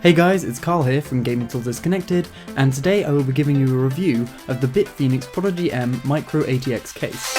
Hey guys, it's Carl here from Gaming Tools Disconnected, and today I will be giving you a review of the BitFenix Prodigy M Micro ATX case.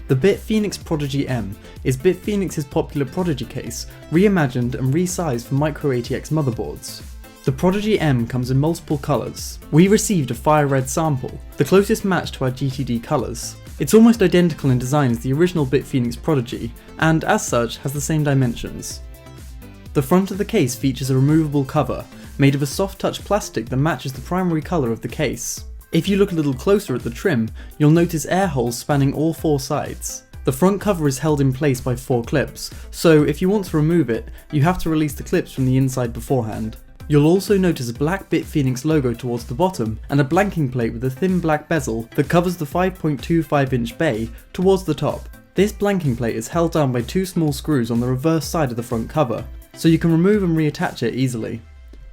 The BitFenix Prodigy M is BitFenix's popular Prodigy case, reimagined and resized for Micro ATX motherboards. The Prodigy M comes in multiple colours. We received a fire red sample, the closest match to our GTD colours. It's almost identical in design as the original BitFenix Prodigy, and as such has the same dimensions. The front of the case features a removable cover, made of a soft touch plastic that matches the primary colour of the case. If you look a little closer at the trim, you'll notice air holes spanning all four sides. The front cover is held in place by 4 clips, so if you want to remove it, you have to release the clips from the inside beforehand. You'll also notice a black BitFenix logo towards the bottom, and a blanking plate with a thin black bezel that covers the 5.25-inch bay towards the top. This blanking plate is held down by 2 small screws on the reverse side of the front cover, so you can remove and reattach it easily.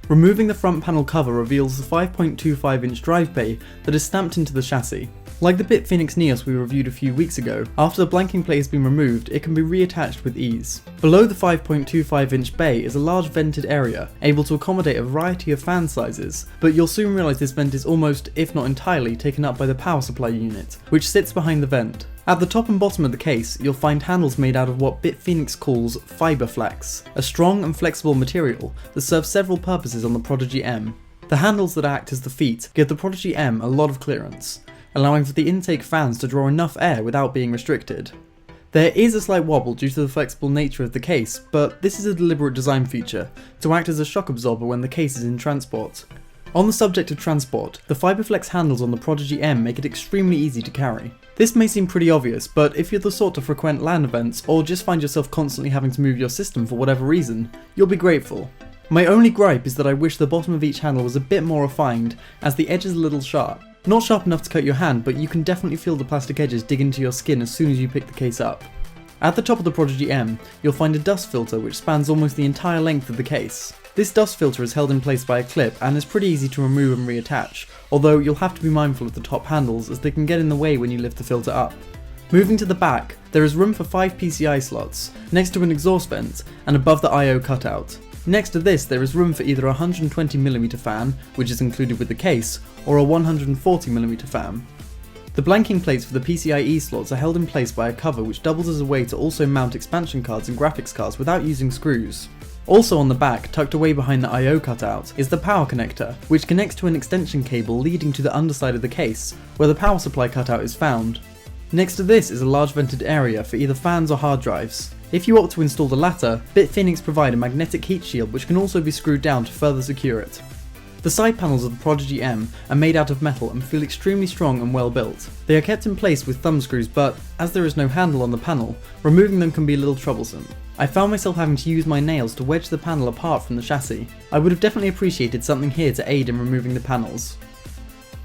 Removing the front panel cover reveals the 5.25-inch drive bay that is stamped into the chassis. Like the BitFenix Neos we reviewed a few weeks ago, after the blanking plate has been removed, it can be reattached with ease. Below the 5.25-inch bay is a large vented area, able to accommodate a variety of fan sizes, but you'll soon realise this vent is almost, if not entirely, taken up by the power supply unit, which sits behind the vent. At the top and bottom of the case, you'll find handles made out of what BitFenix calls fibre flex, a strong and flexible material that serves several purposes on the Prodigy M. The handles that act as the feet give the Prodigy M a lot of clearance, allowing for the intake fans to draw enough air without being restricted. There is a slight wobble due to the flexible nature of the case, but this is a deliberate design feature to act as a shock absorber when the case is in transport. On the subject of transport, the FiberFlex handles on the Prodigy M make it extremely easy to carry. This may seem pretty obvious, but if you're the sort to frequent LAN events or just find yourself constantly having to move your system for whatever reason, you'll be grateful. My only gripe is that I wish the bottom of each handle was a bit more refined, as the edge is a little sharp. Not sharp enough to cut your hand, but you can definitely feel the plastic edges dig into your skin as soon as you pick the case up. At the top of the Prodigy M, you'll find a dust filter which spans almost the entire length of the case. This dust filter is held in place by a clip and is pretty easy to remove and reattach, although you'll have to be mindful of the top handles as they can get in the way when you lift the filter up. Moving to the back, there is room for 5 PCI slots, next to an exhaust vent, and above the I/O cutout. Next to this, there is room for either a 120mm fan, which is included with the case, or a 140mm fan. The blanking plates for the PCIe slots are held in place by a cover which doubles as a way to also mount expansion cards and graphics cards without using screws. Also on the back, tucked away behind the I/O cutout, is the power connector, which connects to an extension cable leading to the underside of the case, where the power supply cutout is found. Next to this is a large vented area for either fans or hard drives. If you opt to install the latter, BitFenix provide a magnetic heat shield which can also be screwed down to further secure it. The side panels of the Prodigy M are made out of metal and feel extremely strong and well built. They are kept in place with thumb screws, but as there is no handle on the panel, removing them can be a little troublesome. I found myself having to use my nails to wedge the panel apart from the chassis. I would have definitely appreciated something here to aid in removing the panels.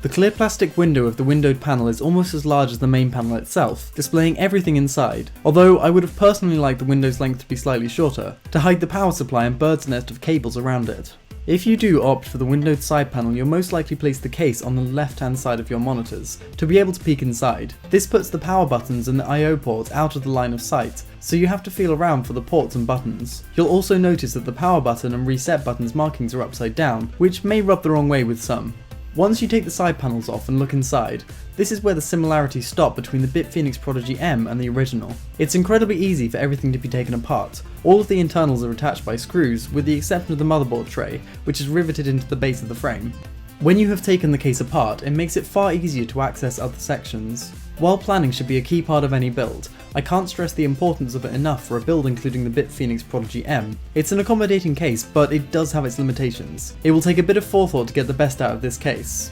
The clear plastic window of the windowed panel is almost as large as the main panel itself, displaying everything inside, although I would have personally liked the window's length to be slightly shorter, to hide the power supply and bird's nest of cables around it. If you do opt for the windowed side panel, you'll most likely place the case on the left hand side of your monitors, to be able to peek inside. This puts the power buttons and the I/O port out of the line of sight, so you have to feel around for the ports and buttons. You'll also notice that the power button and reset buttons markings are upside down, which may rub the wrong way with some. Once you take the side panels off and look inside, this is where the similarities stop between the BitFenix Prodigy M and the original. It's incredibly easy for everything to be taken apart. All of the internals are attached by screws, with the exception of the motherboard tray, which is riveted into the base of the frame. When you have taken the case apart, it makes it far easier to access other sections. While planning should be a key part of any build, I can't stress the importance of it enough for a build including the BitFenix Prodigy M. It's an accommodating case, but it does have its limitations. It will take a bit of forethought to get the best out of this case.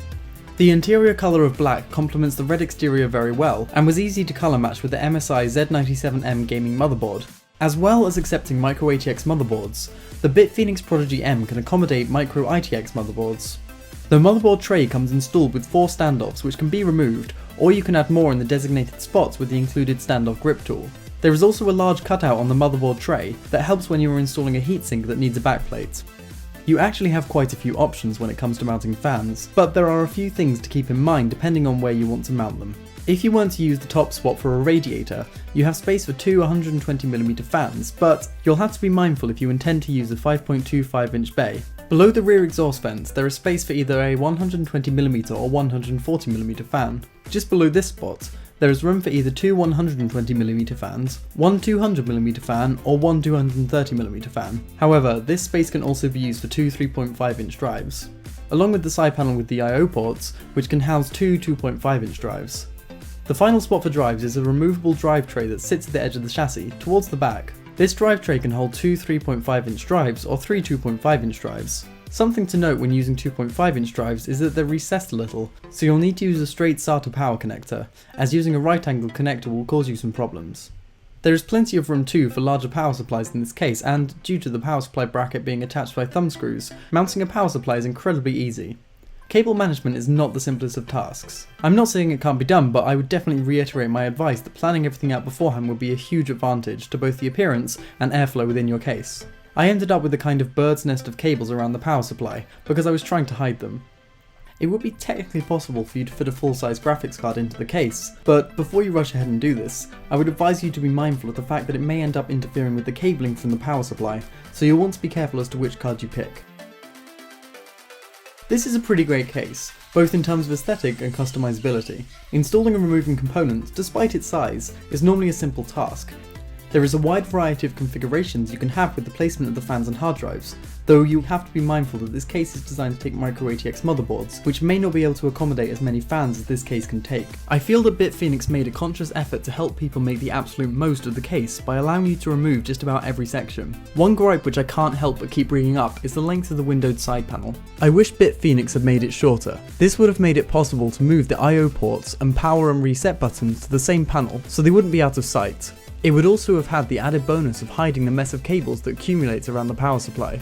The interior colour of black complements the red exterior very well, and was easy to colour match with the MSI Z97M gaming motherboard. As well as accepting Micro ATX motherboards, the BitFenix Prodigy M can accommodate Micro ITX motherboards. The motherboard tray comes installed with 4 standoffs which can be removed, or you can add more in the designated spots with the included standoff grip tool. There is also a large cutout on the motherboard tray that helps when you are installing a heatsink that needs a backplate. You actually have quite a few options when it comes to mounting fans, but there are a few things to keep in mind depending on where you want to mount them. If you want to use the top spot for a radiator, you have space for two 120mm fans, but you'll have to be mindful if you intend to use a 5.25 inch bay. Below the rear exhaust vents, there is space for either a 120mm or 140mm fan. Just below this spot, there is room for either two 120mm fans, one 200mm fan, or one 230mm fan. However, this space can also be used for two 3.5 inch drives, along with the side panel with the I/O ports, which can house two 2.5 inch drives. The final spot for drives is a removable drive tray that sits at the edge of the chassis, towards the back. This drive tray can hold two 3.5 inch drives or three 2.5 inch drives. Something to note when using 2.5 inch drives is that they're recessed a little, so you'll need to use a straight SATA power connector, as using a right angle connector will cause you some problems. There is plenty of room too for larger power supplies in this case, and due to the power supply bracket being attached by thumb screws, mounting a power supply is incredibly easy. Cable management is not the simplest of tasks. I'm not saying it can't be done, but I would definitely reiterate my advice that planning everything out beforehand would be a huge advantage to both the appearance and airflow within your case. I ended up with a kind of bird's nest of cables around the power supply because I was trying to hide them. It would be technically possible for you to fit a full-size graphics card into the case, but before you rush ahead and do this, I would advise you to be mindful of the fact that it may end up interfering with the cabling from the power supply, so you'll want to be careful as to which card you pick. This is a pretty great case, both in terms of aesthetic and customizability. Installing and removing components, despite its size, is normally a simple task. There is a wide variety of configurations you can have with the placement of the fans and hard drives, though you have to be mindful that this case is designed to take micro-ATX motherboards, which may not be able to accommodate as many fans as this case can take. I feel that BitFenix made a conscious effort to help people make the absolute most of the case by allowing you to remove just about every section. One gripe which I can't help but keep bringing up is the length of the windowed side panel. I wish BitFenix had made it shorter. This would have made it possible to move the I/O ports and power and reset buttons to the same panel, so they wouldn't be out of sight. It would also have had the added bonus of hiding the mess of cables that accumulates around the power supply.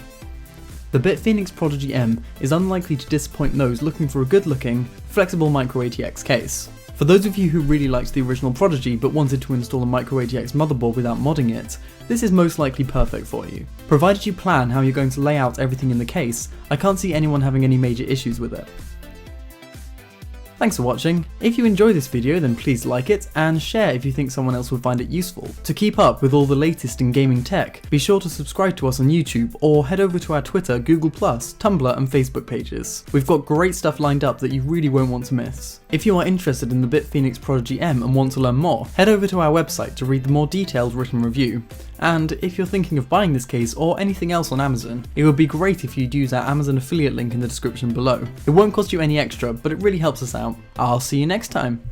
The BitFenix Prodigy M is unlikely to disappoint those looking for a good-looking, flexible micro-ATX case. For those of you who really liked the original Prodigy but wanted to install a micro-ATX motherboard without modding it, this is most likely perfect for you. Provided you plan how you're going to lay out everything in the case, I can't see anyone having any major issues with it. Thanks for watching. If you enjoyed this video then please like it and share if you think someone else would find it useful. To keep up with all the latest in gaming tech, be sure to subscribe to us on YouTube or head over to our Twitter, Google+, Tumblr and Facebook pages. We've got great stuff lined up that you really won't want to miss. If you are interested in the BitFenix Prodigy M and want to learn more, head over to our website to read the more detailed written review. And if you're thinking of buying this case or anything else on Amazon, it would be great if you'd use our Amazon affiliate link in the description below. It won't cost you any extra, but it really helps us out. I'll see you next time.